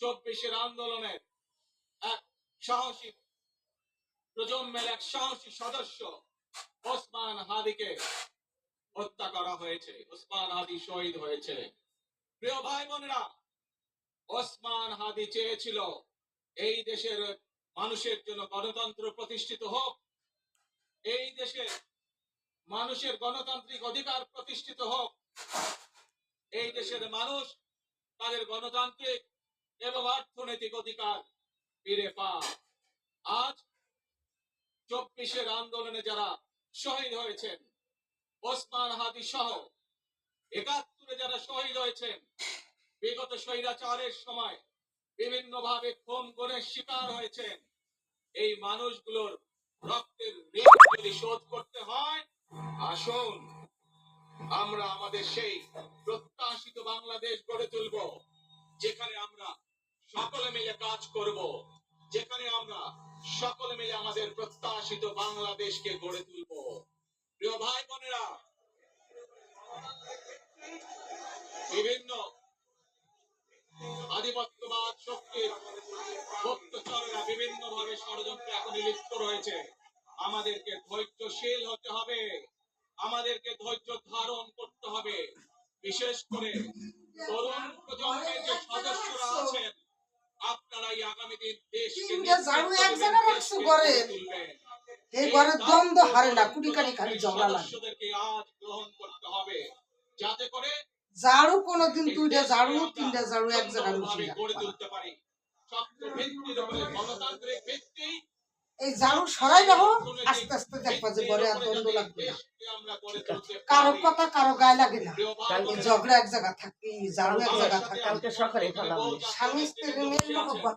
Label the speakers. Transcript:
Speaker 1: 24-এর আন্দোলনের এক সাহসী প্রজন্মের এক সাহসী সদস্য ওসমান হাদিকে হত্যা করা হয়েছে। ওসমান হাদি শহীদ হয়েছে। প্রিয় ভাই বোনেরা, ওসমান হাদি চেয়েছিল এই দেশের মানুষের জন্য গণতন্ত্র প্রতিষ্ঠিত হোক, এই দেশের মানুষের গণতান্ত্রিক অধিকার প্রতিষ্ঠিত হোক, এই দেশের মানুষ তাদের গণতান্ত্রিক এবং অর্থনৈতিক অধিকার ফিরে পায়। আজ 24-এর আন্দোলনে যারা শহীদ হয়েছেন, ওসমান হাদি সহ 71-এ যারা শহীদ হয়েছেন, বিগত স্বৈরাচারের সময় বিভিন্ন ভাবে খুন গুমের শিকার হয়েছেন, এই মানুষগুলোর রক্তের ঋণ যদি শোধ করতে হয়, আসুন আমরা আমাদের সেই প্রত্যাশিত বাংলাদেশ গড়ে তুলব, যেখানে আমরা সকলে মিলে কাজ করব, যেখানে আমরা সকলে মিলে আমাদের প্রত্যাশিত বাংলাদেশকে গড়ে তুলব। প্রিয় ভাই বোনেরা, বিভিন্ন আধিপত্যবাদ শক্তির গুপ্তচরেরা বিভিন্ন ভাবে ষড়যন্ত্রে এখন লিপ্ত রয়েছে। আমাদেরকে ধৈর্যশীল হতে হবে, আমাদেরকে ধৈর্য ধারণ করতে হবে। বিশেষ করে তরুণ প্রজন্মের যে সদস্যরা আছেন, আপনারাই আগামী দিন দেশকে
Speaker 2: দ্বন্দ্ব হারে না, কুটিকারি খালি ঝগড়া লাগে।
Speaker 1: সদস্যদেরকে আজ গ্রহণ করতে হবে, যাতে করে
Speaker 2: ঝাড়ু কোনদিন দুইটা ঝাড়ু তিনটা ঝাড়ু এক জায়গায়
Speaker 1: গড়ে তুলতে পারি। শক্ত ভিত্তির উপরে গণতান্ত্রিক ভিত্তি।
Speaker 2: এই ঝাড়ু সরাই রাখো, আস্তে আস্তে দেখবা যে ঘরে আর দ্বন্দ্ব লাগবে না। কারো কথা কারো গায়ে লাগে না, ঝগড়া এক জায়গা থাকবে, ঝাড়ু এক জায়গা থাকবে।
Speaker 3: কালকে সকালে
Speaker 2: স্বামী স্ত্রীর কথা